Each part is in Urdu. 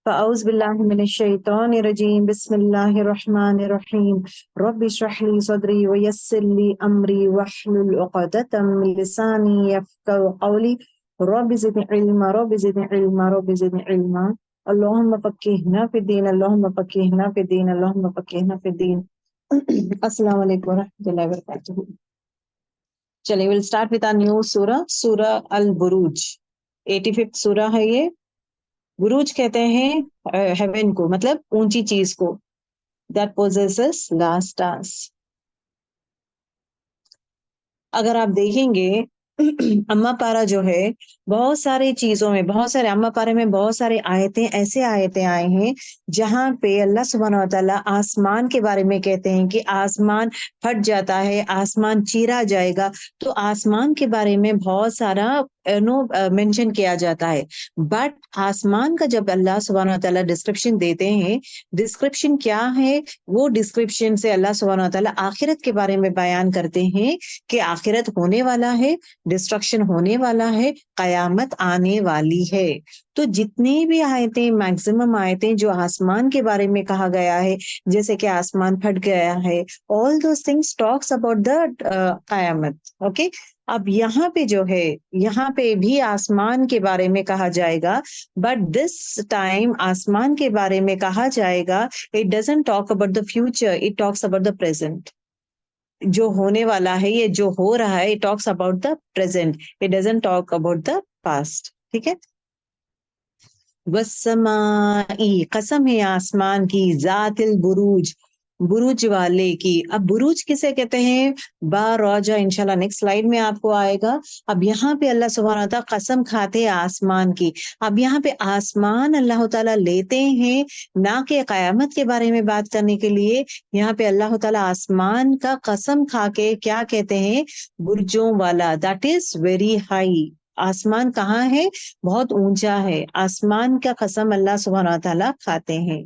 فأعوذ باللہ من الشیطان الرجیم بسم اللہ الرحمن الرحیم رب اشرح لی صدری ویسر لی امری واحلل عقدۃ من لسانی یفقهوا قولی رب زدنی علما رب زدنی علما رب زدنی علما اللہم فقہنا فی الدین اللہم فقہنا فی الدین اللہم فقہنا فی الدین. السلام علیکم ورحمۃ اللہ وبرکاتہ. چلیے we'll start with our new سورہ البروج. 85th سورہ ہے یہ. بروج کہتے ہیں ہیون کو، مطلب اونچی چیز کو. that possesses last stars. اگر آپ دیکھیں گے اما پارا جو ہے بہت ساری چیزوں میں، بہت سارے اما پارے میں بہت سارے آیتیں ایسے آیتیں آئے ہیں جہاں پہ اللہ سبحانہ و تعالیٰ آسمان کے بارے میں کہتے ہیں کہ آسمان پھٹ جاتا ہے، آسمان چیرا جائے گا. تو آسمان کے بارے میں بہت سارا مینشن کیا جاتا ہے. بٹ آسمان کا جب اللہ سبحانہ و تعالیٰ ڈسکرپشن دیتے ہیں، ڈسکرپشن کیا ہے؟ وہ ڈسکرپشن سے اللہ سبحانہ و تعالیٰ آخرت کے بارے میں بیان کرتے ہیں کہ آخرت ہونے والا ہے، ڈسٹرکشن ہونے والا ہے، قیامت آنے والی ہے. تو جتنی بھی آیتیں، میکسیمم آیتیں جو آسمان کے بارے میں کہا گیا ہے، جیسے کہ آسمان پھٹ گیا ہے، all those things talks about the قیامت. اوکے. اب یہاں پہ جو ہے، یہاں پہ بھی آسمان کے بارے میں کہا جائے گا، بٹ دس ٹائم آسمان کے بارے میں کہا جائے گا it doesn't talk about the future, it talks about the present. جو ہونے والا ہے، یہ جو ہو رہا ہے، it talks about the present, it doesn't talk about the past. ٹھیک ہے. والسماء، قسم ہے آسمان کی، ذات البروج، بروج والے کی. اب بروج کسے کہتے ہیں؟ با روجا انشاءاللہ نیکسٹ سلائیڈ میں آپ کو آئے گا. اب یہاں پہ اللہ سبحانہ وتعالیٰ قسم کھاتے آسمان کی. اب یہاں پہ آسمان اللہ تعالیٰ لیتے ہیں نہ کہ قیامت کے بارے میں بات کرنے کے لیے. یہاں پہ اللہ تعالیٰ آسمان کا قسم کھا کے کیا کہتے ہیں؟ برجوں والا. That is very high. آسمان کہاں ہے؟ بہت اونچا ہے. آسمان کا قسم اللہ سبحانہ وتعالیٰ کھاتے ہیں.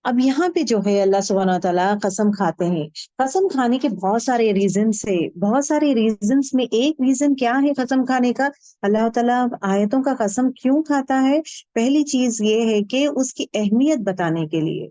اب یہاں پہ جو ہے اللہ سبحانہ وتعالیٰ قسم کھاتے ہیں. قسم کھانے کے بہت سارے ریزنس ہے. بہت سارے ریزنس میں ایک ریزن کیا ہے قسم کھانے کا؟ اللہ تعالیٰ آیتوں کا قسم کیوں کھاتا ہے؟ پہلی چیز یہ ہے کہ اس کی اہمیت بتانے کے لیے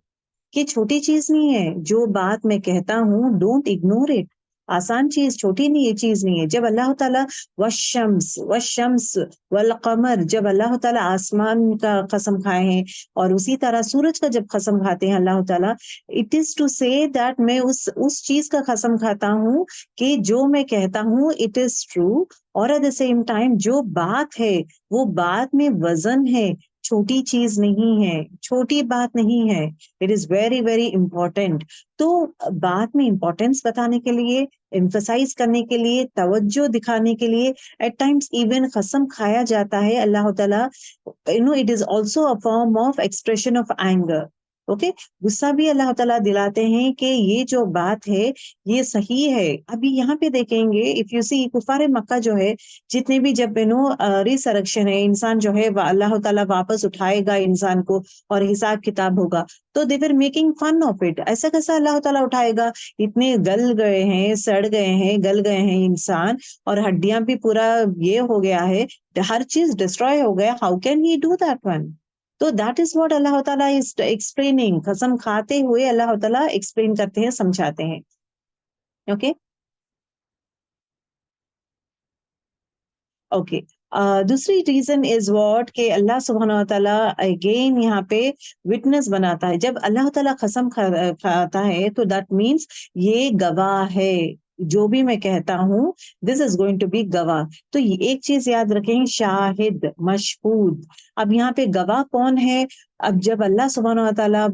کہ چھوٹی چیز نہیں ہے. جو بات میں کہتا ہوں ڈونٹ اگنور اٹ. آسان چیز، چھوٹی نہیں، یہ چیز نہیں ہے. جب اللہ تعالیٰ والشمس والقمر، جب اللہ تعالیٰ آسمان کا قسم کھائے ہیں، اور اسی طرح سورج کا جب قسم کھاتے ہیں اللہ تعالیٰ، اٹ از ٹو سے دیٹ میں اس چیز کا قسم کھاتا ہوں کہ جو میں کہتا ہوں اٹ از ٹرو. اور ایٹ دا سیم ٹائم جو بات ہے وہ بات میں وزن ہے، چھوٹی چیز نہیں ہے، چھوٹی بات نہیں ہے. It is very very important. تو بات میں امپورٹینس بتانے کے لیے، ایمفسائز کرنے کے لیے، توجہ دکھانے کے لیے ایٹ ٹائمس ایون قسم کھایا جاتا ہے اللہ تعالیٰ. It is also a form of expression of anger. Okay. غصہ بھی اللہ تعالیٰ دلاتے ہیں کہ یہ جو بات ہے یہ صحیح ہے. ابھی یہاں پہ دیکھیں گے اف یو سی کفار مکہ جو ہے، جتنے بھی جب ریسرکشن ہے، انسان جو ہے اللہ تعالیٰ واپس اٹھائے گا انسان کو اور حساب کتاب ہوگا، تو they were making fun of it. ایسا کیسا اللہ تعالیٰ اٹھائے گا؟ اتنے گل گئے ہیں، سڑ گئے ہیں، گل گئے ہیں انسان، اور ہڈیاں بھی پورا یہ ہو گیا ہے، ہر چیز ڈسٹروائے ہو گیا. How can he do that one? تو دیٹ از واٹ اللہ تعالیٰ از ایکسپلیننگ. قسم کھاتے ہوئے اللہ تعالیٰ ایکسپلین کرتے ہیں، سمجھاتے ہیں. اوکے. اوکے. دوسری ریزن از واٹ کہ اللہ سبحانہ و تعالیٰ اگین یہاں پہ وٹنس بناتا ہے. جب اللہ تعالیٰ قسم کھاتا ہے تو دیٹ مینس یہ گواہ ہے، جو بھی میں کہتا ہوں دس از گوئنگ ٹو بی گواہ. تو ایک چیز یاد رکھیں، شاہد، مشہود. اب یہاں پہ گواہ کون ہے؟ اب جب اللہ سبحانہ و تعالیٰ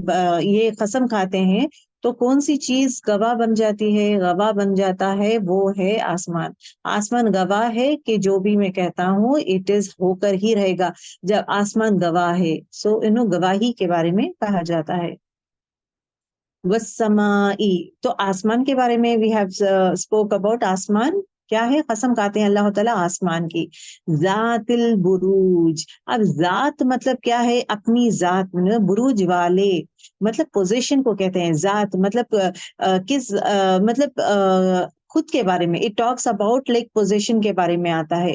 یہ قسم کھاتے ہیں تو کون سی چیز گواہ بن جاتی ہے؟ گواہ بن جاتا ہے وہ ہے آسمان. آسمان گواہ ہے کہ جو بھی میں کہتا ہوں اٹ از ہو کر ہی رہے گا. جب آسمان گواہ ہے، سو گواہی کے بارے میں کہا جاتا ہے. والسمائی، تو آسمان کے بارے میں وی ہیو اسپوک اباؤٹ. آسمان کیا ہے؟ قسم کھاتے ہیں اللہ تعالیٰ آسمان کی. ذات البروج. اب ذات مطلب کیا ہے؟ اپنی ذات. بروج والے مطلب پوزیشن کو کہتے ہیں. ذات مطلب کس مطلب خود کے بارے میں. It talks about like position کے بارے میں آتا ہے.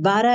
12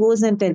goes and tell।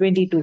22।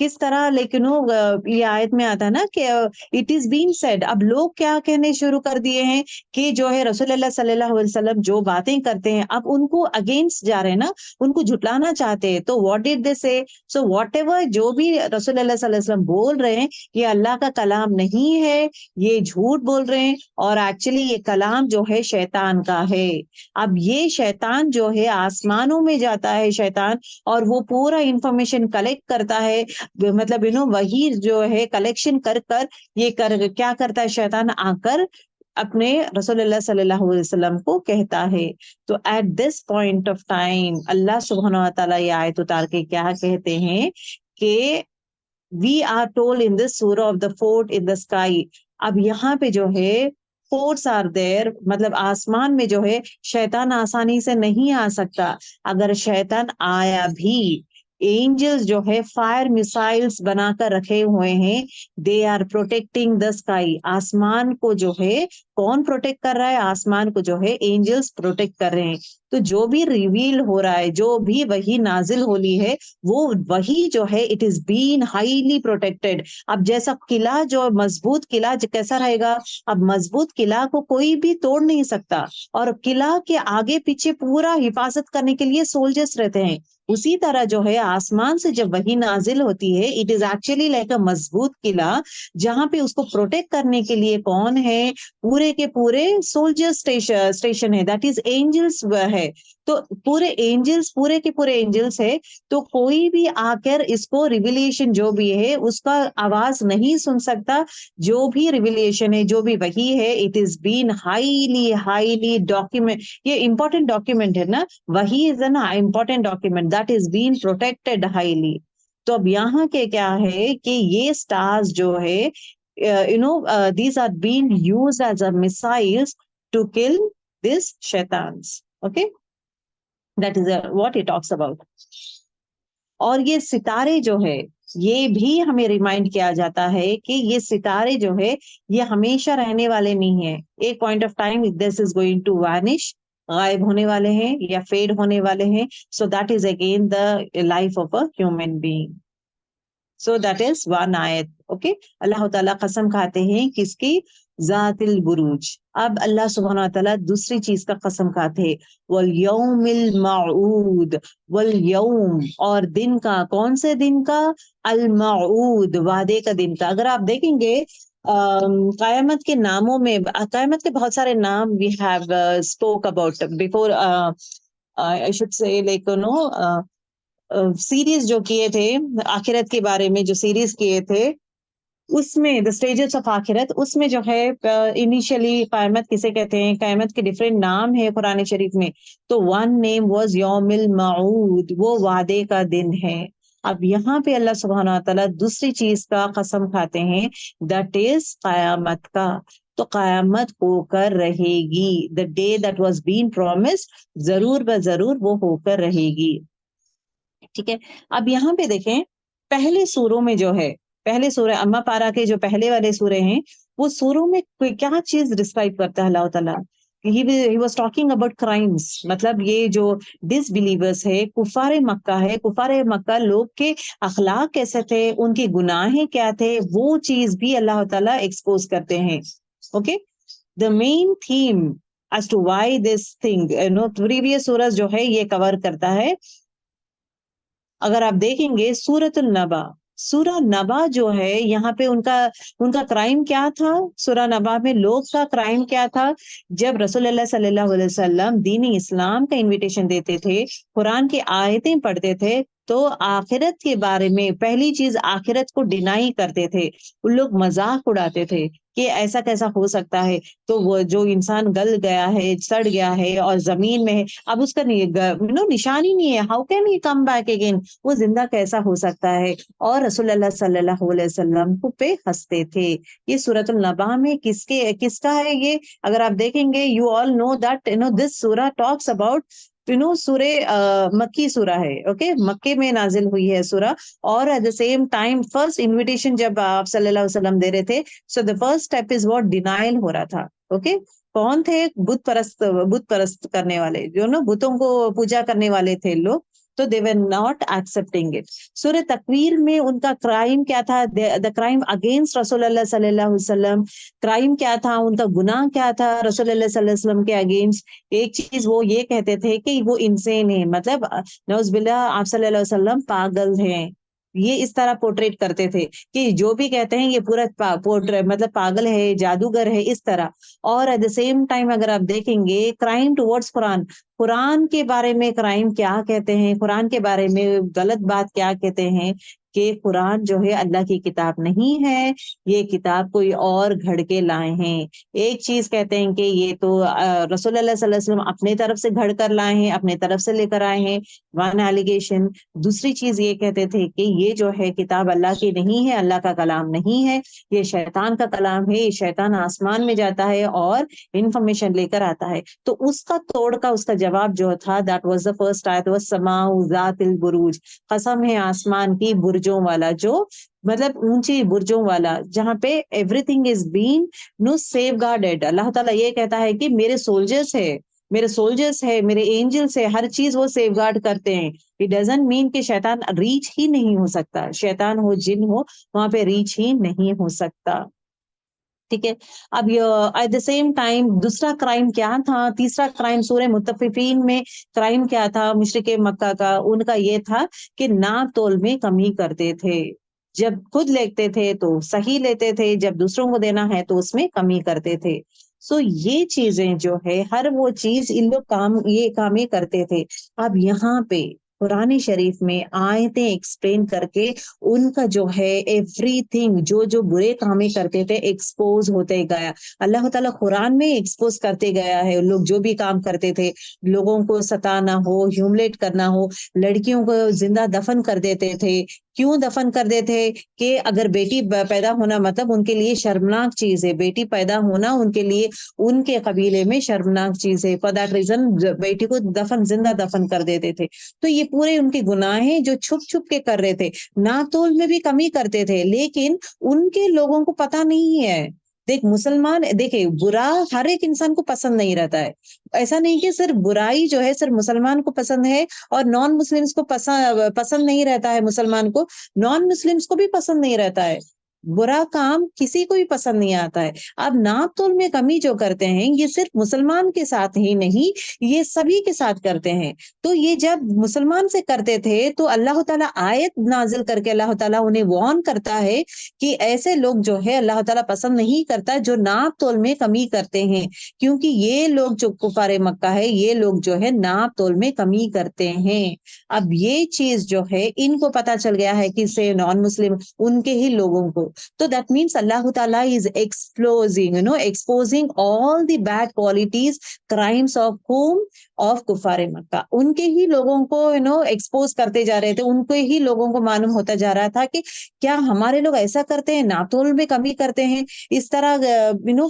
کس طرح لیکن یہ آیت میں آتا ہے نا کہ اٹ از بین سیڈ. اب لوگ کیا کہنے شروع کر دیے ہیں کہ جو ہے رسول اللہ صلی اللہ علیہ وسلم جو باتیں کرتے ہیں اب ان کو اگینسٹ جا رہے ہیں نا, ان کو جھٹلانا چاہتے ہیں. تو واٹ ڈڈ دے سے؟ سو واٹ ایور جو بھی رسول اللہ صلی اللہ علیہ وسلم بول رہے ہیں یہ اللہ کا کلام نہیں ہے, یہ جھوٹ بول رہے ہیں, اور ایکچولی یہ کلام جو ہے شیطان کا ہے. اب یہ شیطان جو ہے آسمانوں میں جاتا ہے شیطان, اور وہ پورا انفارمیشن کلیکٹ کرتا ہے, مطلب وہی جو ہے کلیکشن کر یہ کیا کرتا ہے شیطان, آ کر اپنے رسول اللہ صلی اللہ علیہ وسلم کو کہتا ہے. تو at this point of time اللہ سبحانہ و تعالیٰ یہ آیت اتار کے کیا کہتے ہیں کہ we are told in this سورہ of the fort in the sky. اب یہاں پہ جو ہے فورٹس آر دیر, مطلب آسمان میں جو ہے شیطان آسانی سے نہیں آ سکتا. اگر شیطان آیا بھی, اینجلز جو ہے فائر میسائلز بنا کر رکھے ہوئے ہیں, they are protecting the sky. آسمان کو جو ہے کون پروٹیکٹ کر رہا ہے؟ آسمان کو جو ہے اینجلز پروٹیکٹ کر رہے ہیں. تو جو بھی ریویل ہو رہا ہے, جو بھی وہی نازل ہو لی ہے, وہ وہی جو ہے it is been highly protected. اب جیسا قلعہ, جو مضبوط قلعہ کیسا رہے گا؟ اب مضبوط قلعہ کو کوئی بھی توڑ نہیں سکتا, اور قلعہ کے آگے پیچھے پورا حفاظت کرنے کے لیے سولجرز رہتے ہیں. اسی طرح جو ہے آسمان سے جب وہی نازل ہوتی ہے, it is actually like a مضبوط قلعہ, جہاں پہ اس کو پروٹیکٹ کرنے کے لیے کون ہے؟ پورے کے پورے سولجر اسٹیشن ہے, دیٹ از اینجلز ہے. تو پورے اینجلز, پورے کے پورے اینجلز ہے. تو کوئی بھی آ کر اس کو ریویلیشن جو بھی ہے اس کا آواز نہیں سن سکتا. جو بھی ریویلیشن ہے, جو بھی وہی ہے, it is been highly document. یہ امپورٹنٹ ڈاکیومنٹ ہے نا, وہی is an important document that is been protected highly. تو اب یہاں کے کیا ہے کہ یہ اسٹارز جو ہے these are being used as a missiles to kill these shaitans. Okay, that is what it talks about. اور یہ ستارے جو ہے یہ بھی ہمیں ریمائنڈ کیا جاتا ہے کہ یہ ستارے جو ہے یہ ہمیشہ رہنے والے نہیں ہیں. ایک point of time this is going to vanish, غائب ہونے والے ہیں یا فیڈ ہونے والے ہیں. So that is again the life of a human being. So that is one ayat. Okay, اللہ تعالیٰ قسم کھاتے ہیں کس کی؟ ذات البروج. اب اللہ سبحانہ وتعالیٰ دوسری چیز کا قسم کھاتے ہیں, والیوم الموعود. والیوم, اور دن کا, کون سے دن کا؟ الموعود, وعدے کا دن کا. اگر آپ دیکھیں گے قیامت کے ناموں میں, قیامت کے بہت سارے نام we have spoke about before, I should say like series جو کیے تھے آخرت کے بارے میں, جو سیریز کیے تھے اس میں دا اسٹیجز آف آخرت, اس میں جو ہے انیشلی قیامت کسے کہتے ہیں, قیامت کے ڈفرینٹ نام ہے قرآن شریف میں. تو ون نیم واز یوم الموعود, وہ وعدے کا دن ہے. اب یہاں پہ اللہ سبحانہ تعالیٰ دوسری چیز کا قسم کھاتے ہیں, دیٹ از قیامت کا. تو قیامت ہو کر رہے گی, the day that was been promised, ضرور بضرور وہ ہو کر رہے گی. ٹھیک ہے, اب یہاں پہ دیکھیں پہلے سوروں میں جو ہے, پہلے سورہ اما پارا کے جو پہلے والے سورے ہیں, وہ سوروں میں کیا چیز ڈسکرائب کرتا ہے اللہ تعالیٰ؟ He was talking about crimes. مطلب یہ جو ڈس بلیورز ہے, کفار مکہ ہے, کفار مکہ لوگ کے اخلاق کیسے تھے, ان کے گناہیں کیا تھے, وہ چیز بھی اللہ تعالیٰ ایکسپوز کرتے ہیں. Okay, the main theme as to why this thing, previous سورج جو ہے یہ کور کرتا ہے. اگر آپ دیکھیں گے سورۃ النبا, سورہ نبا جو ہے یہاں پہ ان کا کرائم کیا تھا؟ سورہ نبا میں لوگ کا کرائم کیا تھا؟ جب رسول اللہ صلی اللہ علیہ وسلم دین اسلام کا انویٹیشن دیتے تھے, قرآن کی آیتیں پڑھتے تھے, تو آخرت کے بارے میں پہلی چیز آخرت کو ڈینائی کرتے تھے. ان لوگ مذاق اڑاتے تھے کہ ایسا کیسا ہو سکتا ہے, تو وہ جو انسان گل گیا ہے, سڑ گیا ہے اور زمین میں ہے, اب اس کا نشان ہی نہیں ہے, how can he come back again, وہ زندہ کیسا ہو سکتا ہے؟ اور رسول اللہ صلی اللہ علیہ وسلم کو پہ ہنستے تھے. یہ سورۃ النبا میں کس کا ہے یہ؟ اگر آپ دیکھیں گے, you all know that this سورہ ٹاکس اباؤٹ سورہ مکی سورہ ہے. اوکے, مکے میں نازل ہوئی ہے سورہ, اور at the same time first invitation جب آپ صلی اللہ علیہ وسلم دے رہے تھے, so the first step is what, denial ہو رہا تھا. اوکے, کون تھے؟ بت پرست کرنے والے, جو نا بتوں کو پوجا کرنے والے تھے لوگ. تو they were not accepting it. سورہ تکویر میں ان کا کرائم کیا تھا؟ the crime against رسول اللہ صلی اللہ علیہ وسلم. کرائم کیا تھا ان کا؟ گناہ کیا تھا رسول اللہ صلی اللہ علیہ وسلم کے اگینسٹ؟ ایک چیز وہ یہ کہتے تھے کہ وہ انسین ہے، مطلب نعوذ باللہ آپ صلی اللہ علیہ وسلم پاگل ہیں. یہ اس طرح پورٹریٹ کرتے تھے کہ جو بھی کہتے ہیں یہ پورا مطلب پاگل ہے، جادوگر ہے، اس طرح. اور ایٹ دا سیم ٹائم اگر آپ دیکھیں گے کرائم ٹوورڈز قرآن، قرآن کے بارے میں کرائم کیا کہتے ہیں، قرآن کے بارے میں غلط بات کیا کہتے ہیں کہ قرآن جو ہے اللہ کی کتاب نہیں ہے، یہ کتاب کوئی اور گھڑ کے لائے ہیں. ایک چیز کہتے ہیں کہ یہ تو رسول اللہ صلی اللہ علیہ وسلم اپنے طرف سے گھڑ کر لائے ہیں، اپنے طرف سے لے کر آئے ہیں، ون ایلیگیشن. دوسری چیز یہ کہتے تھے کہ یہ جو ہے کتاب اللہ کی نہیں ہے، اللہ کا کلام نہیں ہے، یہ شیطان کا کلام ہے، یہ شیطان آسمان میں جاتا ہے اور انفارمیشن لے کر آتا ہے. تو اس کا توڑ کا اس کا جواب جو تھا دیٹ واز دا فرسٹ آیت، والسماء ذات البروج، قسم ہے آسمان کی برجوں والا، جو مطلب اونچی برجوں والا، جہاں پہ everything is been now safeguarded. اللہ تعالیٰ یہ کہتا ہے کہ میرے سولجرز ہے، میرے سولجرز ہے، میرے اینجلز ہے، ہر چیز وہ سیف گارڈ کرتے ہیں. اٹ ڈزنٹ مین کہ شیطان ریچ ہی نہیں ہو سکتا، شیطان ہو جن ہو وہاں پہ ریچ ہی نہیں ہو سکتا. ٹھیک ہے. اب ایٹ دا سیم ٹائم دوسرا کرائم کیا تھا؟ تیسرا کرائم سورہ مطففین میں کرائم کیا تھا مشرک مکہ کا؟ ان کا یہ تھا کہ ناپ تول میں کمی کرتے تھے. جب خود لیتے تھے تو صحیح لیتے تھے، جب دوسروں کو دینا ہے تو اس میں کمی کرتے تھے. سو یہ چیزیں جو ہے ہر وہ چیز ان لوگ یہ کام کرتے تھے. اب یہاں پہ قرآن شریف میں آیتیں ایکسپلین کر کے ان کا جو ہے ایوری تھنگ جو برے کامیں کرتے تھے ایکسپوز ہوتے گیا. اللہ تعالیٰ قرآن میں ایکسپوز کرتے گیا ہے. لوگ جو بھی کام کرتے تھے، لوگوں کو ستانا ہو، ہیوملیٹ کرنا ہو، لڑکیوں کو زندہ دفن کر دیتے تھے. کیوں دفن کر دیتے کہ اگر بیٹی پیدا ہونا مطلب ان کے لیے شرمناک چیز ہے، بیٹی پیدا ہونا ان کے لیے ان کے قبیلے میں شرمناک چیز ہے. فار دیٹ ریزن بیٹی کو زندہ دفن کر دیتے تھے. تو یہ پورے ان کے گناہ ہیں جو چھپ چھپ کے کر رہے تھے. ناتول میں بھی کمی کرتے تھے، لیکن ان کے لوگوں کو پتہ نہیں ہے. مسلمان دیکھیں، برا ہر ایک انسان کو پسند نہیں رہتا ہے. ایسا نہیں کہ صرف برائی جو ہے صرف مسلمان کو پسند ہے اور نان مسلمس کو پسند نہیں رہتا ہے. مسلمان کو نان مسلمس کو بھی پسند نہیں رہتا ہے. برا کام کسی کو بھی پسند نہیں آتا ہے. اب ناپ تول میں کمی جو کرتے ہیں یہ صرف مسلمان کے ساتھ ہی نہیں، یہ سبھی کے ساتھ کرتے ہیں. تو یہ جب مسلمان سے کرتے تھے تو اللہ تعالیٰ آیت نازل کر کے اللہ تعالیٰ انہیں وارن کرتا ہے کہ ایسے لوگ جو ہے اللہ تعالیٰ پسند نہیں کرتا جو ناپ تول میں کمی کرتے ہیں، کیونکہ یہ لوگ جو کفار مکہ ہے یہ لوگ جو ہے ناپ تول میں کمی کرتے ہیں. اب یہ چیز جو ہے ان کو پتا چل گیا ہے کہ سے نان مسلم ان کے ہی لوگوں کو. تو دیٹ مینس اللہ تعالیٰ از exposing all the bad qualities, crimes of whom? Of کفار مکہ. ان کے ہی لوگوں کو ایکسپوز کرتے جا رہے تھے. ان کے ہی لوگوں کو معلوم ہوتا جا رہا تھا کہ کیا ہمارے لوگ ایسا کرتے ہیں، ناتول میں کمی کرتے ہیں، اس طرح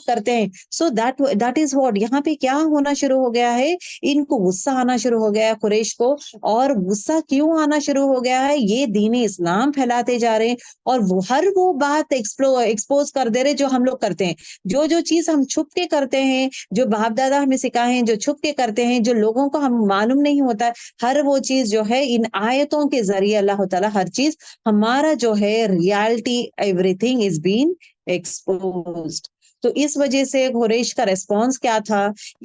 کرتے ہیں. So that is what. یہاں پہ کیا ہونا شروع ہو گیا ہے؟ ان کو غصہ آنا شروع ہو گیا ہے قریش کو. اور غصہ کیوں آنا شروع ہو گیا ہے؟ یہ دین اسلام پھیلاتے جا رہے ہیں اور ہر وہ بات ایکسپوز کر دے رہے جو ہم لوگ کرتے ہیں. جو چیز ہم چھپ کے کرتے ہیں، جو باپ دادا ہمیں سکھائے ہیں، جو چھپ کے کرتے ہیں، جو لوگوں کو ہم معلوم نہیں ہوتا ہے، ہر وہ چیز جو ہے ان آیتوں کے ذریعے اللہ تعالیٰ ہر چیز ہمارا جو ہے reality every thing is been exposed. تو اس وجہ سے قریش کا ریسپانس کیا تھا؟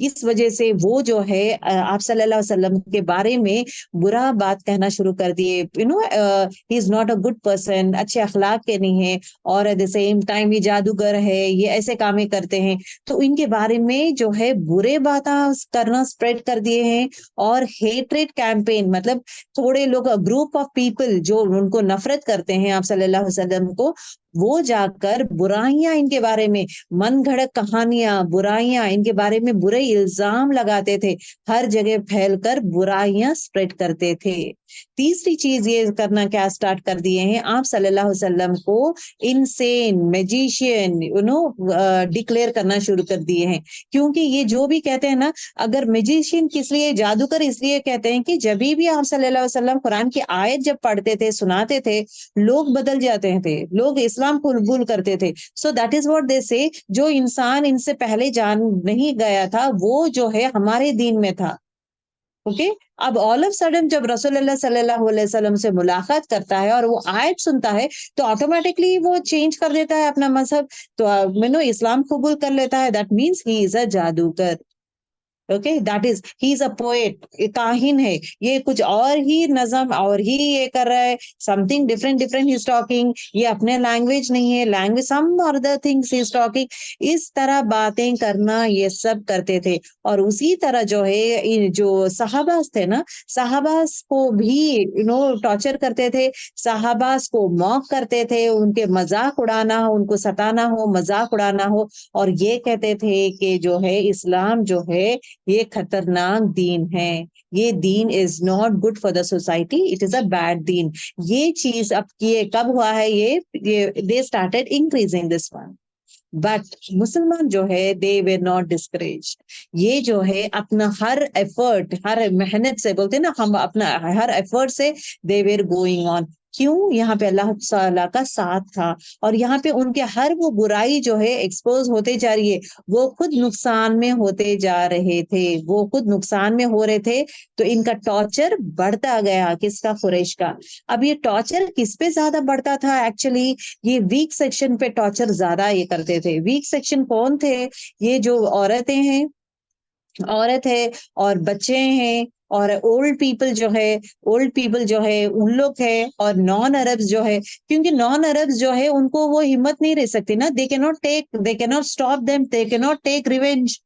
اس وجہ سے وہ جو ہے آپ صلی اللہ علیہ وسلم کے بارے میں برا بات کہنا شروع کر دیے. He is not a good person, اچھے اخلاق کے نہیں ہے، اور ایٹ دا سیم ٹائم یہ جادوگر ہے، یہ ایسے کامیں کرتے ہیں. تو ان کے بارے میں جو ہے برے باتیں کرنا اسپریڈ کر دیے ہیں. اور ہیٹریٹ کیمپین مطلب تھوڑے لوگ گروپ آف پیپل جو ان کو نفرت کرتے ہیں آپ صلی اللہ علیہ وسلم کو، وہ جا کر برائیاں ان کے بارے میں، من گھڑت کہانیاں، برائیاں ان کے بارے میں برے الزام لگاتے تھے، ہر جگہ پھیل کر برائیاں سپریڈ کرتے تھے. تیسری چیز یہ کرنا کیا سٹارٹ کر دیے ہیں؟ آپ صلی اللہ علیہ وسلم کو انسین، میجیشین ڈکلیئر کرنا شروع کر دیے ہیں. کیونکہ یہ جو بھی کہتے ہیں نا، اگر میجیشین کس لیے، جادوگر اس لیے کہتے ہیں کہ جب بھی آپ صلی اللہ علیہ وسلم قرآن کی آیت جب پڑھتے تھے، سناتے تھے، لوگ بدل جاتے تھے، لوگ اسلام قبول کرتے تھے. So that is what they سے جو انسان ان سے پہلے جان نہیں گیا تھا وہ جو ہے ہمارے دین میں تھا. اوکے اب آل آف سڈن جب رسول اللہ صلی اللہ علیہ وسلم سے ملاقات کرتا ہے اور وہ آیت سنتا ہے تو آٹومیٹکلی وہ چینج کر دیتا ہے اپنا مذہب, تو اسلام قبول کر لیتا ہے. That means he is a جادوگر. Okay that is he is a poet, کاہن ہے یہ, کچھ اور ہی نظم اور ہی یہ کر رہا ہے, something different different he is talking, یہ اپنے لینگویج نہیں ہے, language some other things he is talking. اس طرح باتیں کرنا یہ سب کرتے تھے. اور اسی طرح جو ہے جو صحابہ تھے نا, صحابہ کو بھی ٹارچر کرتے تھے, صحابہ کو موک کرتے تھے, ان کے مذاق اڑانا ہو, ان کو ستانا ہو, مذاق اڑانا ہو, اور یہ کہتے تھے کہ جو ہے اسلام جو ہے یہ خطرناک دین ہے, یہ دین is not good for the society, it is a bad دین. یہ چیز اب یہ کب ہوا ہے, یہ they started increasing this one. But مسلمان جو ہے دے ویر ناٹ ڈسکریج, یہ جو ہے اپنا ہر ایفرٹ, ہر محنت سے, بولتے ہیں نا ہم اپنا ہر ایفرٹ سے دے ویر گوئنگ آن. کیوں؟ یہاں پہ اللہ تعالیٰ کا ساتھ تھا, اور یہاں پہ ان کے ہر وہ برائی جو ہے ایکسپوز ہوتے جا رہی ہے, وہ خود نقصان میں ہوتے جا رہے تھے, وہ خود نقصان میں ہو رہے تھے. تو ان کا ٹارچر بڑھتا گیا, کس کا؟ قریش کا. اب یہ ٹارچر کس پہ زیادہ بڑھتا تھا؟ ایکچولی یہ ویک سیکشن پہ ٹارچر زیادہ یہ کرتے تھے. ویک سیکشن کون تھے؟ یہ جو عورتیں ہیں, عورت ہے اور بچے ہیں, اور اولڈ پیپل جو ہے ان لوگ ہے, اور نان عربز جو ہے, کیونکہ نان عربز جو ہے ان کو وہ ہمت نہیں رہ سکتی نا, دے کی ناٹ اسٹاپ دیم, دے کی not take revenge,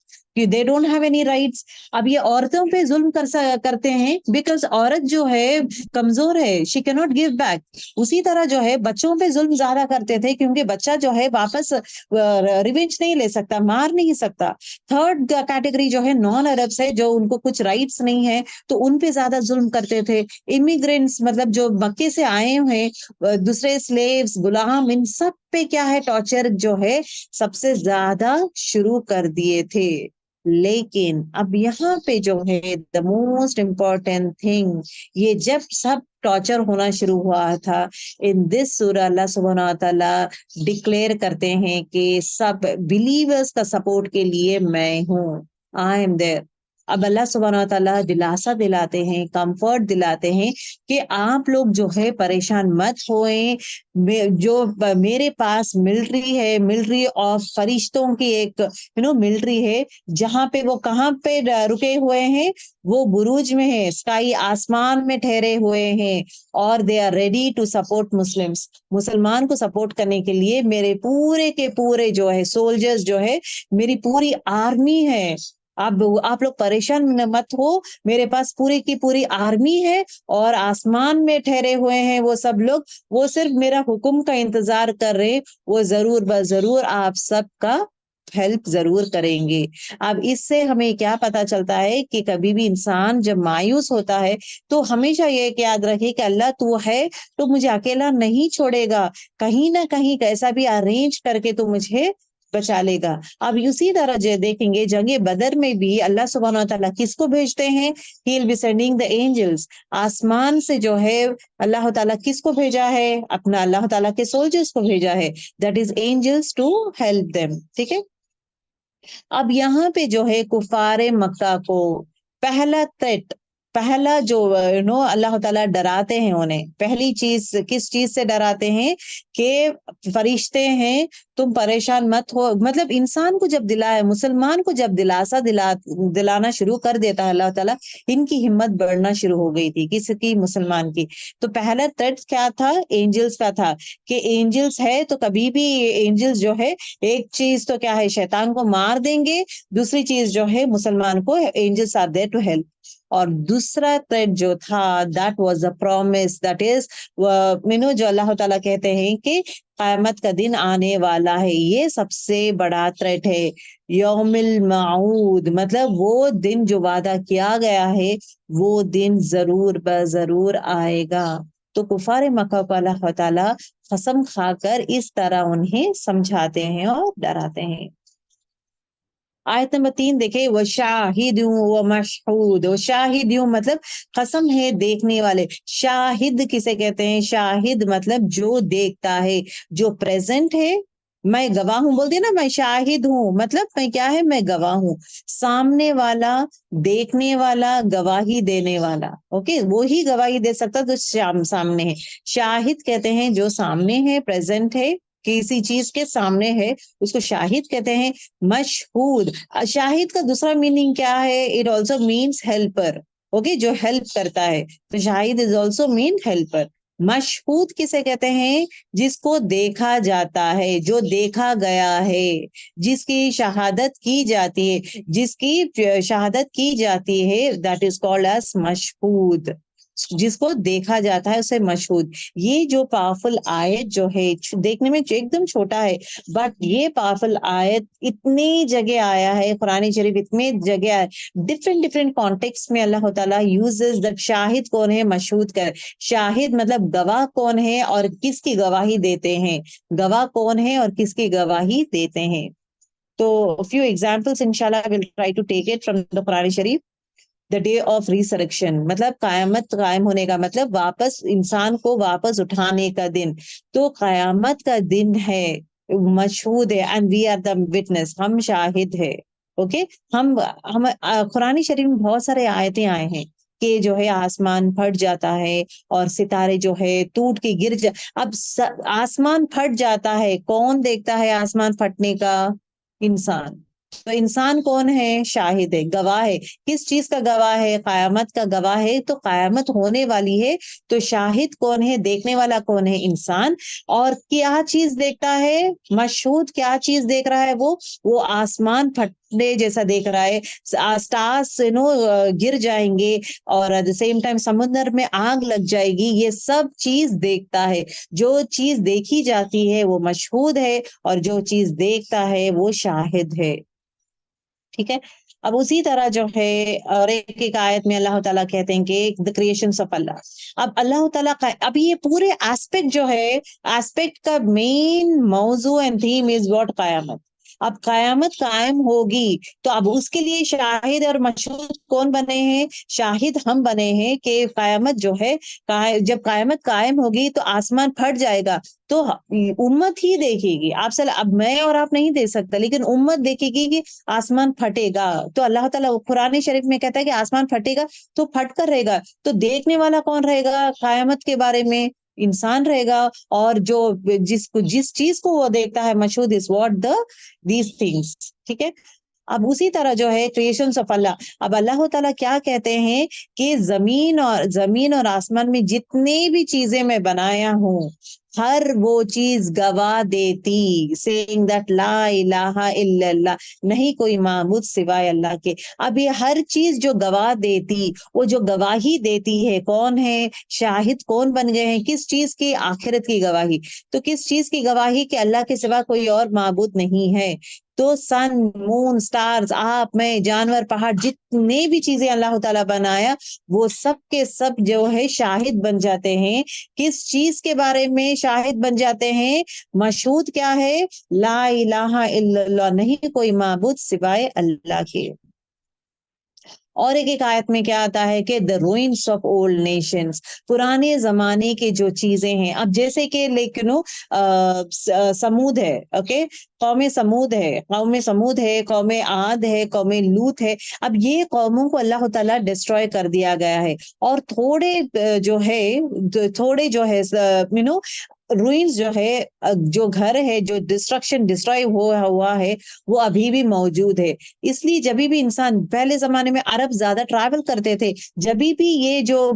they don't have any rights. اب یہ عورتوں پہ ظلم کرتے ہیں بیکاز عورت جو ہے کمزور ہے, شی کی ناٹ گیو بیک. اسی طرح جو ہے بچوں پہ ظلم زیادہ کرتے تھے, کیونکہ بچہ جو ہے واپس ریونج نہیں لے سکتا, مار نہیں سکتا. تھرڈ کیٹیگری جو ہے نان عربس ہے, جو ان کو کچھ رائٹس نہیں ہے, تو ان پہ زیادہ ظلم کرتے تھے. امیگرینٹس مطلب جو مکے سے آئے ہوئے دوسرے سلیوز, غلام, ان سب پہ کیا ہے ٹارچر جو ہے سب سے زیادہ شروع کر دیے تھے. لیکن اب یہاں پہ جو ہے دا موسٹ امپورٹینٹ تھنگ, یہ جب سب ٹارچر ہونا شروع ہوا تھا, ان دس سورہ اللہ سبحانہ و تعالی ڈکلیئر کرتے ہیں کہ سب بلیورز کا سپورٹ کے لیے میں ہوں, آئی ایم دیر. اب اللہ سبحانہ و تعالیٰ دلاسا دلاتے ہیں, کمفرٹ دلاتے ہیں کہ آپ لوگ جو ہے پریشان مت ہوئیں, جو میرے پاس ملٹری ہے, ملٹری آف فرشتوں کی ایک ملٹری ہے, جہاں پہ وہ کہاں پہ رکے ہوئے ہیں, وہ بروج میں ہے, اسکائی آسمان میں ٹھہرے ہوئے ہیں, اور they are ready to support Muslims. مسلمان کو سپورٹ کرنے کے لیے میرے پورے کے پورے جو ہے سولجرز جو ہے, میری پوری آرمی ہے. آپ لوگ پریشان مت ہو, میرے پاس پوری کی پوری آرمی ہے, اور آسمان میں ٹھہرے ہوئے ہیں وہ سب لوگ, وہ صرف میرا حکم کا انتظار کر رہے, وہ ضرور بضرور آپ سب کا ہیلپ ضرور کریں گے. اب اس سے ہمیں کیا پتا چلتا ہے کہ کبھی بھی انسان جب مایوس ہوتا ہے تو ہمیشہ یہ یاد رکھے کہ اللہ تو ہے تو مجھے اکیلا نہیں چھوڑے گا, کہیں نہ کہیں کیسا بھی ارینج کر کے تو مجھے بچا لے گا. اب اسی طرح جو دیکھیں گے جنگ بدر میں بھی اللہ سبحانہ و تعالیٰ کس کو بھیجتے ہیں؟ He will be sending the angels. آسمان سے جو ہے اللہ تعالیٰ کس کو بھیجا ہے؟ اپنا اللہ تعالیٰ کے سولجرز کو بھیجا ہے, that is angels to help them. ٹھیک ہے. اب یہاں پہ جو ہے کفار مکہ کو پہلا تھریٹ, پہلا جو اللہ تعالیٰ ڈراتے ہیں انہیں, پہلی چیز کس چیز سے ڈراتے ہیں کہ فرشتے ہیں تم پریشان مت ہو. مطلب انسان کو جب مسلمان کو جب دلاسا دلانا شروع کر دیتا ہے اللہ تعالیٰ, ان کی ہمت بڑھنا شروع ہو گئی تھی. کس کی؟ مسلمان کی. تو پہلا تھریٹ کیا تھا؟ اینجلز کا تھا, کہ اینجلز ہے تو کبھی بھی اینجلز جو ہے ایک چیز تو کیا ہے, شیطان کو مار دیں گے, دوسری چیز جو ہے مسلمان کو angels are there to help. اور دوسرا تھریٹ جو تھا that was a promise, that is جو اللہ تعالیٰ کہتے ہیں کہ قیامت کا دن آنے والا ہے, یہ سب سے بڑا تھریٹ ہے. یوم الموعود مطلب وہ دن جو وعدہ کیا گیا ہے, وہ دن ضرور بضرور آئے گا. تو کفار مکہ کو اللہ تعالیٰ قسم کھا کر اس طرح انہیں سمجھاتے ہیں اور ڈراتے ہیں. آیت نمبر 3 دیکھیں, وَشَاهِدٌ وَمَشْهُودٌ. شاہد مطلب قسم ہے دیکھنے والے. شاہد کسے کہتے ہیں؟ شاہد مطلب جو دیکھتا ہے, جو پریزنٹ ہے, میں گواہ ہوں بول دیا نا, میں شاہد ہوں, مطلب میں کیا ہے, میں گواہ ہوں. سامنے والا, دیکھنے والا, گواہی دینے والا. اوکے, وہی گواہی دے سکتا جو سامنے ہے. شاہد کہتے ہیں جو سامنے ہے, پریزنٹ ہے, کسی چیز کے سامنے ہے, اس کو شاہد کہتے ہیں. مشہود, شاہد کا دوسرا میننگ کیا ہے, it also means helper. Okay, جو ہیلپ کرتا ہے, تو شاہد از آلسو مین ہیلپر. مشہود کسے کہتے ہیں, جس کو دیکھا جاتا ہے, جو دیکھا گیا ہے, جس کی شہادت کی جاتی ہے, جس کی شہادت کی جاتی ہے, دیٹ از کالڈ ایز مشہود. جس کو دیکھا جاتا ہے اسے مشہود. یہ جو پاورفل آیت جو ہے, دیکھنے میں ایک دم چھوٹا ہے, بٹ یہ پاورفل آیت اتنی جگہ آیا ہے, قرآن شریف اتنے جگہ آیا, ڈفرینٹ کانٹیکس میں اللہ تعالیٰ یوزز دیٹ. شاہد کون ہے, مشہود کر. شاہد مطلب گواہ کون ہے اور کس کی گواہی دیتے ہیں, گواہ کون ہے اور کس کی گواہی دیتے ہیں. تو few examples inshallah I will try to take it from the Quran Sharif. The day of resurrection, مطلب قیامت قائم ہونے کا مطلب واپس انسان کو واپس اٹھانے کا دن. تو قیامت کا دن ہے, مشہود ہے, and we are the witness, ہم شاہد ہے. اوکے, ہم قرآن شریف میں بہت سارے آیتیں آئے ہیں کہ جو ہے آسمان پھٹ جاتا ہے اور ستارے جو ہے ٹوٹ کے گر اب آسمان پھٹ جاتا ہے, کون دیکھتا ہے آسمان پھٹنے کا, انسان. تو انسان کون ہے, شاہد ہے, گواہ ہے. کس چیز کا گواہ ہے, قیامت کا گواہ ہے. تو قیامت ہونے والی ہے, تو شاہد کون ہے, دیکھنے والا کون ہے, انسان. اور کیا چیز دیکھتا ہے, مشہود کیا چیز دیکھ رہا ہے, وہ آسمان پھٹنے جیسا دیکھ رہا ہے, اسٹارز گر جائیں گے, اور ایٹ دا سیم ٹائم سمندر میں آگ لگ جائے گی. یہ سب چیز دیکھتا ہے. جو چیز دیکھی جاتی ہے وہ مشہود ہے, اور جو چیز دیکھتا ہے وہ شاہد ہے. ٹھیک ہے. اب اسی طرح جو ہے اور ایک آیت میں اللہ تعالیٰ کہتے ہیں کہ the creations of اللہ. اب اللہ تعالیٰ کا اب یہ پورے ایسپیکٹ جو ہے, ایسپیکٹ کا مین موضوع اینڈ تھیم از واٹ, قیامت. اب قیامت قائم ہوگی تو اب اس کے لیے شاہد اور مشہود کون بنے ہیں, شاہد ہم بنے ہیں کہ قیامت جو ہے, جب قیامت قائم ہوگی تو آسمان پھٹ جائے گا, تو امت ہی دیکھے گی. آپ اب میں اور آپ نہیں دیکھ سکتا, لیکن امت دیکھے گی کہ آسمان پھٹے گا. تو اللہ تعالیٰ قرآن شریف میں کہتا ہے کہ آسمان پھٹے گا تو پھٹ کر رہے گا. تو دیکھنے والا کون رہے گا قیامت کے بارے میں, انسان رہے گا. اور جو جس چیز کو وہ دیکھتا ہے, مشہود is what these things. ٹھیک ہے. اب اسی طرح جو ہے کریشنز آف اللہ. اب اللہ تعالیٰ کیا کہتے ہیں کہ زمین اور آسمان میں جتنی بھی چیزیں میں بنایا ہوں, ہر وہ چیز گواہ دیتی, saying that لا الہ الا اللہ, نہیں کوئی معبود سوائے اللہ کے. اب یہ ہر چیز جو گواہ دیتی, وہ جو گواہی دیتی ہے کون ہے, شاہد کون بن گئے ہیں, کس چیز کی, آخرت کی گواہی. تو کس چیز کی گواہی, کہ اللہ کے سوا کوئی اور معبود نہیں ہے. تو سن, مون, سٹارز, آپ, میں, جانور, پہاڑ, جتنے بھی چیزیں اللہ تعالیٰ بنایا, وہ سب کے سب جو ہے شاہد بن جاتے ہیں. کس چیز کے بارے میں شاہد بن جاتے ہیں, مشہود کیا ہے, لا الہ الا اللہ, نہیں کوئی معبود سوائے اللہ کے. اور ایک آیت میں کیا آتا ہے کہ the ruins of old nations, پرانے زمانے کے جو چیزیں ہیں. اب جیسے کہ سمود ہے, اوکے, قوم سمود ہے, قوم عاد ہے, قوم لوط ہے. اب یہ قوموں کو اللہ تعالیٰ ڈسٹروائے کر دیا گیا ہے, اور تھوڑے جو ہے روئنز جو ہے, جو گھر ہے, جو ڈسٹروائے ہوا ہے, وہ ابھی بھی موجود ہے. اس لیے جبھی بھی انسان, پہلے زمانے میں عرب زیادہ ٹریول کرتے تھے, جبھی بھی یہ جو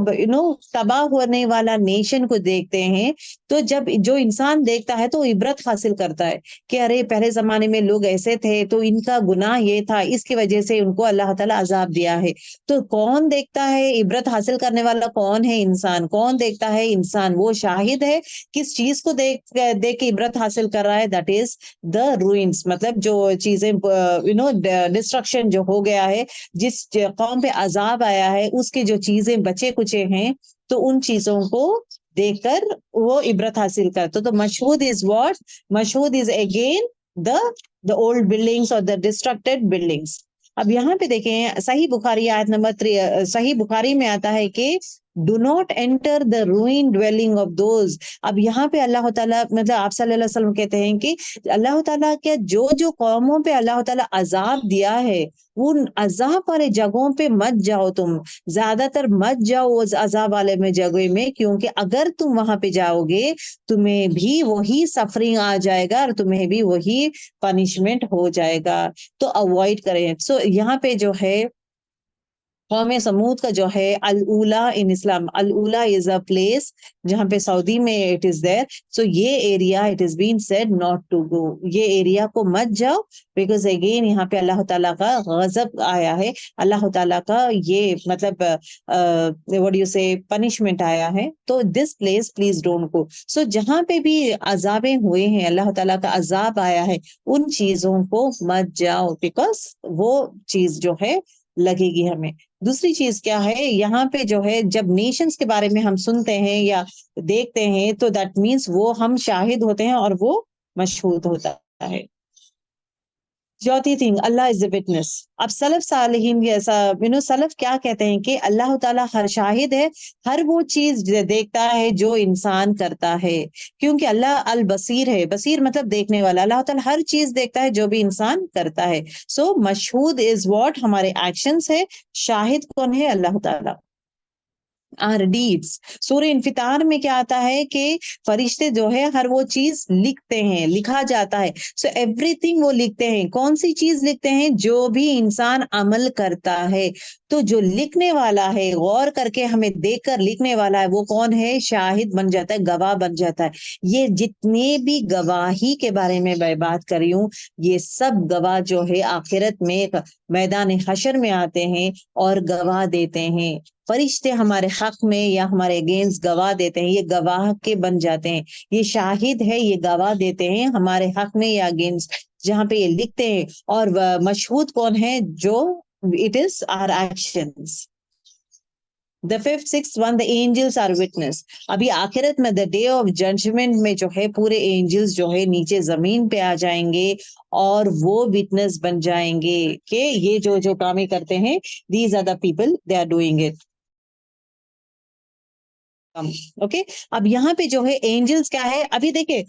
تباہ ہونے والا نیشن کو دیکھتے ہیں, تو جب جو انسان دیکھتا ہے تو عبرت حاصل کرتا ہے کہ ارے پہلے زمانے میں لوگ ایسے تھے, تو ان کا گناہ یہ تھا, اس کی وجہ سے ان کو اللہ تعالیٰ عذاب دیا ہے. تو کون دیکھتا ہے, عبرت حاصل کرنے والا کون ہے, انسان. کون دیکھتا ہے, انسان. وہ شاہد ہے. کس چیز کو دیکھ کے عبرت حاصل کر رہا ہے, دیٹ از دا روئنس, مطلب جو چیزیں ڈسٹرکشن جو ہو گیا ہے, جس قوم پہ عذاب آیا ہے, اس کے جو چیزیں بچے کچے ہیں, تو ان چیزوں کو دیکھ کر وہ عبرت حاصل کرتا. تو مشہود از واٹ, مشہود is again the old buildings or the destructed buildings. اب یہاں پہ دیکھیں صحیح بخاری آیت نمبر صحیح بخاری میں آتا ہے کہ ڈو ناٹ انٹر دا روئن ڈویلنگ آف دوز. اب یہاں پہ اللہ تعالیٰ مطلب آپ صلی اللہ علیہ وسلم کہتے ہیں کہ اللہ تعالیٰ کے جو قوموں پہ اللہ تعالیٰ عذاب دیا ہے ان عذاب والے جگہوں پہ مت جاؤ، تم زیادہ تر مت جاؤ اس عذاب والے میں جگہ میں، کیونکہ اگر تم وہاں پہ جاؤ گے تمہیں بھی وہی سفرنگ آ جائے گا اور تمہیں بھی وہی پنشمنٹ ہو جائے گا. تو اوائڈ کریں. سو یہاں پہ جو ہے قوم سمود کا جو ہے الاولا ان اسلام، الاولا از اے پلیس جہاں پہ سعودی میں اٹ از دیر. سو یہ area it is been said not to go, یہ ایریا کو مت جاؤ، بیکاز اگین یہاں پہ اللہ تعالیٰ کا غضب آیا ہے، اللہ تعالیٰ کا یہ مطلب what you say پنشمنٹ آیا ہے. تو this place please don't go. So جہاں پہ بھی عذابیں ہوئے ہیں، اللہ تعالیٰ کا عذاب آیا ہے، ان چیزوں کو مت جاؤ، بیکاز وہ چیز جو ہے لگے گی ہمیں. دوسری چیز کیا ہے، یہاں پہ جو ہے جب نیشنز کے بارے میں ہم سنتے ہیں یا دیکھتے ہیں تو دیٹ مینس وہ ہم شاہد ہوتے ہیں اور وہ مشہود ہوتا ہے. چوتھی thing, Allah is a witness. اب سلف صالحین ایسا سلف کیا کہتے ہیں کہ اللہ تعالیٰ ہر شاہد ہے، ہر وہ چیز دیکھتا ہے جو انسان کرتا ہے، کیونکہ اللہ البصیر ہے. بصیر مطلب دیکھنے والا، اللہ تعالیٰ ہر چیز دیکھتا ہے جو بھی انسان کرتا ہے. سو مشہود از واٹ، ہمارے ایکشنز ہے. شاہد کون ہے؟ اللہ تعالیٰ. our deeds. سورہ انفطار میں کیا آتا ہے کہ فرشتے جو ہے ہر وہ چیز لکھتے ہیں، لکھا جاتا ہے. سو ایوری تھنگ وہ لکھتے ہیں. کون سی چیز لکھتے ہیں؟ جو بھی انسان عمل کرتا ہے. تو جو لکھنے والا ہے، غور کر کے ہمیں دیکھ کر لکھنے والا ہے، وہ کون ہے؟ شاہد بن جاتا ہے، گواہ بن جاتا ہے. یہ جتنے بھی گواہی کے بارے میں میں بات کر رہی ہوں، یہ سب گواہ جو ہے آخرت میں میدان حشر میں آتے ہیں اور گواہ دیتے ہیں. فرشتے ہمارے حق میں یا ہمارے اگینسٹ گواہ دیتے ہیں، یہ گواہ کے بن جاتے ہیں. یہ شاہد ہے، یہ گواہ دیتے ہیں ہمارے حق میں یا اگینسٹ، جہاں پہ یہ لکھتے ہیں. اور مشہود کون ہے؟ جو it is our actions. The fifth, sixth one, the angels are witness. ابھی آخرت میں the day of judgment میں جو ہے پورے angels جو ہے نیچے زمین پہ آ جائیں گے اور وہ witness بن جائیں گے کہ یہ جو کامیں کرتے ہیں، these are the people, they are doing it. Okay. اب یہاں پہ جو ہے اینجلز کیا ہے؟ ابھی دیکھیں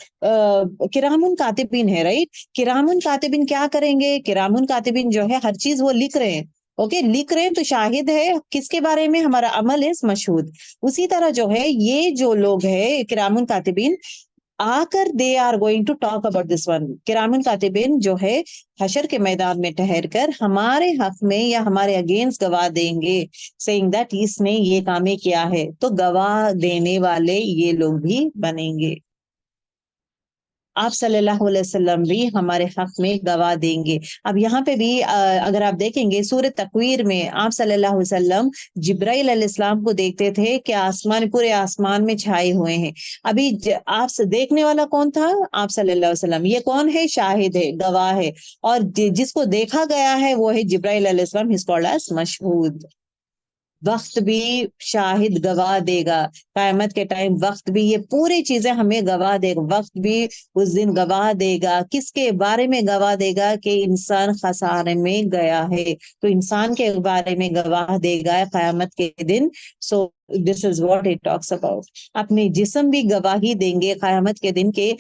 کرامن کاتبین ہے، رائٹ. کرامن کاتبین کیا کریں گے؟ کرامن کاتبین جو ہے ہر چیز وہ لکھ رہے ہیں. اوکے، لکھ رہے ہیں تو شاہد ہے کس کے بارے میں؟ ہمارا عمل ہے مشہود. اسی طرح جو ہے یہ جو لوگ ہے کرامن کاتبین آ کر they are going to talk about this one. کرامن کاتبین جو ہے حشر کے میدان میں ٹھہر کر ہمارے حق میں یا ہمارے اگینسٹ گواہ دیں گے، سیئنگ دیٹ اس نے یہ کامیں کیا ہے. تو گواہ دینے والے یہ لوگ بھی بنیں گے. آپ صلی اللہ علیہ وسلم بھی ہمارے حق میں گواہ دیں گے. اب یہاں پہ بھی اگر آپ دیکھیں گے سورہ تکویر میں آپ صلی اللہ علیہ وسلم جبرائیل علیہ السلام کو دیکھتے تھے کہ آسمان، پورے آسمان میں چھائے ہوئے ہیں. ابھی آپ سے دیکھنے والا کون تھا؟ آپ صلی اللہ علیہ وسلم. یہ کون ہے؟ شاہد ہے، گواہ ہے. اور جس کو دیکھا گیا ہے وہ ہے جبرائیل علیہ السلام. ہی از کالڈ ایز مشہود. وقت بھی شاہد گواہ دے گا. قیامت کے ٹائم وقت بھی یہ پوری چیزیں ہمیں گواہ دے گا. وقت بھی اس دن گواہ دے گا. کس کے بارے میں گواہ دے گا؟ کہ انسان خسارے میں گیا ہے تو انسان کے بارے میں گواہ دے گا قیامت کے دن. So this is what it talks about. اپنے جسم بھی گواہی دیں گے قیامت کے دن کے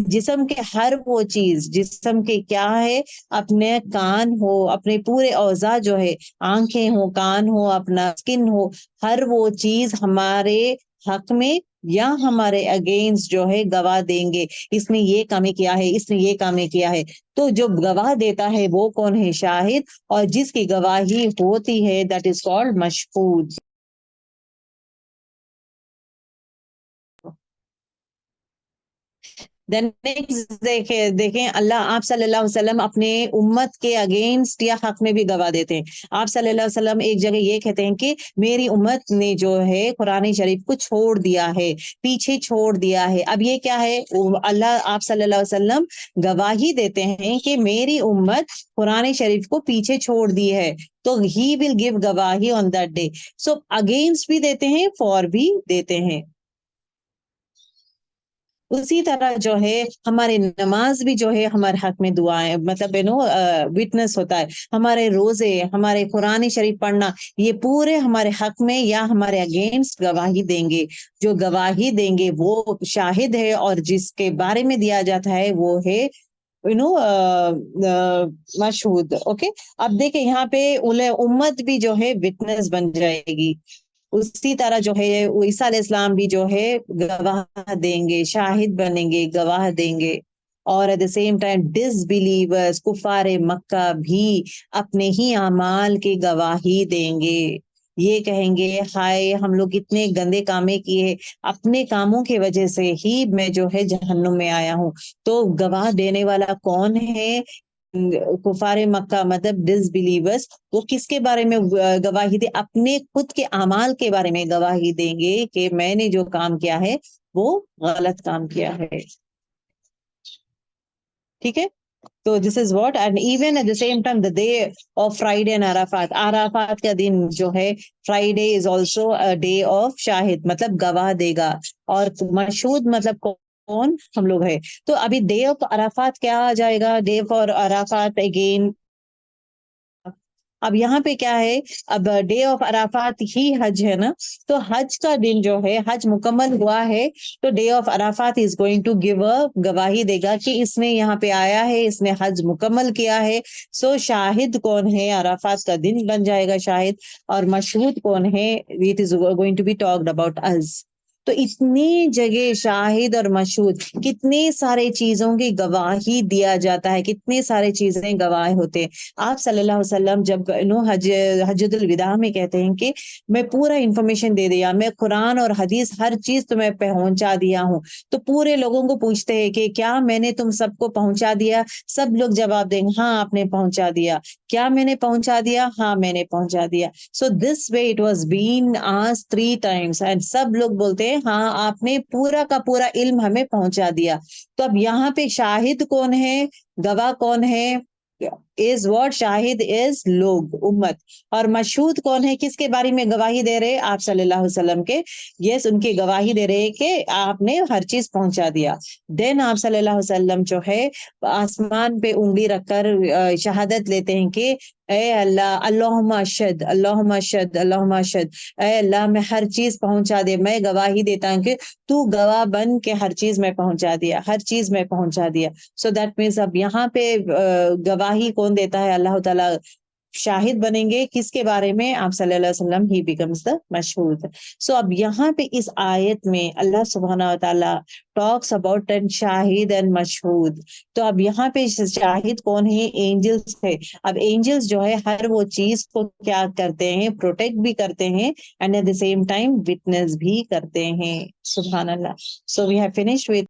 جسم کے ہر وہ چیز، جسم کے کیا ہے، اپنے کان ہو، اپنے پورے اوزا جو ہے، آنکھیں ہو، کان ہو، اپنا اسکن ہو، ہر وہ چیز ہمارے حق میں یا ہمارے اگینسٹ جو ہے گواہ دیں گے. اس نے یہ کام کیا ہے، اس نے یہ کام کیا ہے. تو جو گواہ دیتا ہے وہ کون ہے؟ شاہد. اور جس کی گواہی ہوتی ہے دیٹ از کالڈ مشہود. دیکھیں اللہ، آپ صلی اللہ علیہ وسلم اپنے امت کے اگینسٹ یا حق میں بھی گواہ دیتے ہیں. آپ صلی اللہ علیہ وسلم ایک جگہ یہ کہتے ہیں کہ میری امت نے جو ہے قرآن شریف کو چھوڑ دیا ہے، پیچھے چھوڑ دیا ہے. اب یہ کیا ہے؟ اللہ، آپ صلی اللہ علیہ وسلم گواہی دیتے ہیں کہ میری امت قرآن شریف کو پیچھے چھوڑ دی ہے. تو ہی ول گیو گواہی on that day. So against بھی دیتے ہیں، فور بھی دیتے ہیں. اسی طرح جو ہے ہمارے نماز بھی جو ہے ہمارے حق میں دعائیں مطلب وٹنس ہوتا ہے. ہمارے روزے، ہمارے قرآن شریف پڑھنا، یہ پورے ہمارے حق میں یا ہمارے اگینسٹ گواہی دیں گے. جو گواہی دیں گے وہ شاہد ہے، اور جس کے بارے میں دیا جاتا ہے وہ ہے مشہود. اوکے، اب دیکھیں یہاں پہ امت بھی جو ہے وٹنس بن جائے گی. اسی طرح جو ہے عیسیٰ علیہ السلام بھی جو ہے گواہ دیں گے، شاہد بنیں گے، گواہ دیں گے. اور at the same time disbelievers, کفار مکہ بھی اپنے ہی اعمال کی گواہی دیں گے. یہ کہیں گے ہائے ہم لوگ اتنے گندے کامیں کیے، اپنے کاموں کی وجہ سے ہی میں جو ہے جہنم میں آیا ہوں. تو گواہ دینے والا کون ہے؟ کفار مکہ مطلب ڈس بلیورز. وہ کس کے بارے میں گواہی دے؟ اپنے خود کے اعمال کے بارے میں گواہی دیں گے کہ میں نے جو کام کیا ہے وہ غلط کام کیا ہے. ٹھیک ہے، تو this is what. And even at the same time the day of Friday and Arafat, Arafat کا دن جو ہے Friday is also day of شاہد مطلب گواہ دے گا. اور مشہود مطلب کون؟ ہم لوگ ہے. تو ابھی ڈے آف عرفات کیا آ جائے گا؟ Day of Arafat again. اب یہاں پہ کیا ہے؟ اب ڈے آف عرفات ہی حج ہے نا، تو حج کا دن جو ہے حج مکمل ہوا ہے، تو day of Arafat is going to give گواہی دے گا کہ اس نے یہاں پہ آیا ہے، اس نے حج مکمل کیا ہے. سو شاہد کون ہے؟ عرفات کا دن بن جائے گا شاہد. اور مشہود کون ہے؟ It is going to be talked about us. تو اتنی جگہ شاہد اور مشہود، کتنے سارے چیزوں کی گواہی دیا جاتا ہے، کتنے سارے چیزیں گواہ ہوتے ہیں. آپ صلی اللہ علیہ وسلم جب حجۃ الوداع میں کہتے ہیں کہ میں پورا انفارمیشن دے دیا، میں قرآن اور حدیث ہر چیز تمہیں پہنچا دیا ہوں. تو پورے لوگوں کو پوچھتے ہیں کہ کیا میں نے تم سب کو پہنچا دیا؟ سب لوگ جواب دیں گے ہاں آپ نے پہنچا دیا. کیا میں نے پہنچا دیا؟ ہاں میں نے پہنچا دیا. So this way it was been asked 3 times and سب لوگ بولتے ہیں ہاں آپ نے پورا کا پورا علم ہمیں پہنچا دیا. تو اب یہاں پہ شاہد کون ہے؟ گواہ کون ہے؟ Is what? شاہد از لوگ، امت. اور مشہود کون ہے؟ کس کے بارے میں گواہی دے رہے؟ آپ صلی اللہ علیہ وسلم کے. یس، ان کی گواہی دے رہے کہ آپ نے ہر چیز پہنچا دیا. دین آپ صلی اللہ علیہ وسلم جو ہے آسمان پہ انگلی رکھ کر شہادت لیتے ہیں کہ اے اللہ، اللہم اشہد، اللہم اشہد، اللہم اشہد، اے اللہ میں ہر چیز پہنچا دے. میں گواہی دیتا ہوں کہ تو گواہ بن کے ہر چیز میں پہنچا دیا، ہر چیز میں پہنچا دیا. سو دیٹ مینس اب یہاں پہ گواہی کون دیتا ہے؟ اللہ تعالیٰ شاہد بنیں گے. کس کے بارے میں؟ آپ صلی اللہ علیہ وسلم. ہی بیکمز دا مشہود. سو اب یہاں پہ اس آیت میں اللہ سبحانہ و تعالیٰ ٹاکس اباؤٹ شاہد اینڈ مشہود. تو اب یہاں پہ شاہد کون ہے؟ اینجلس ہے. اب اینجلس جو ہے ہر وہ چیز کو کیا کرتے ہیں؟ پروٹیکٹ بھی کرتے ہیں and at the same time witness بھی کرتے ہیں. سبحان اللہ. So we have finished with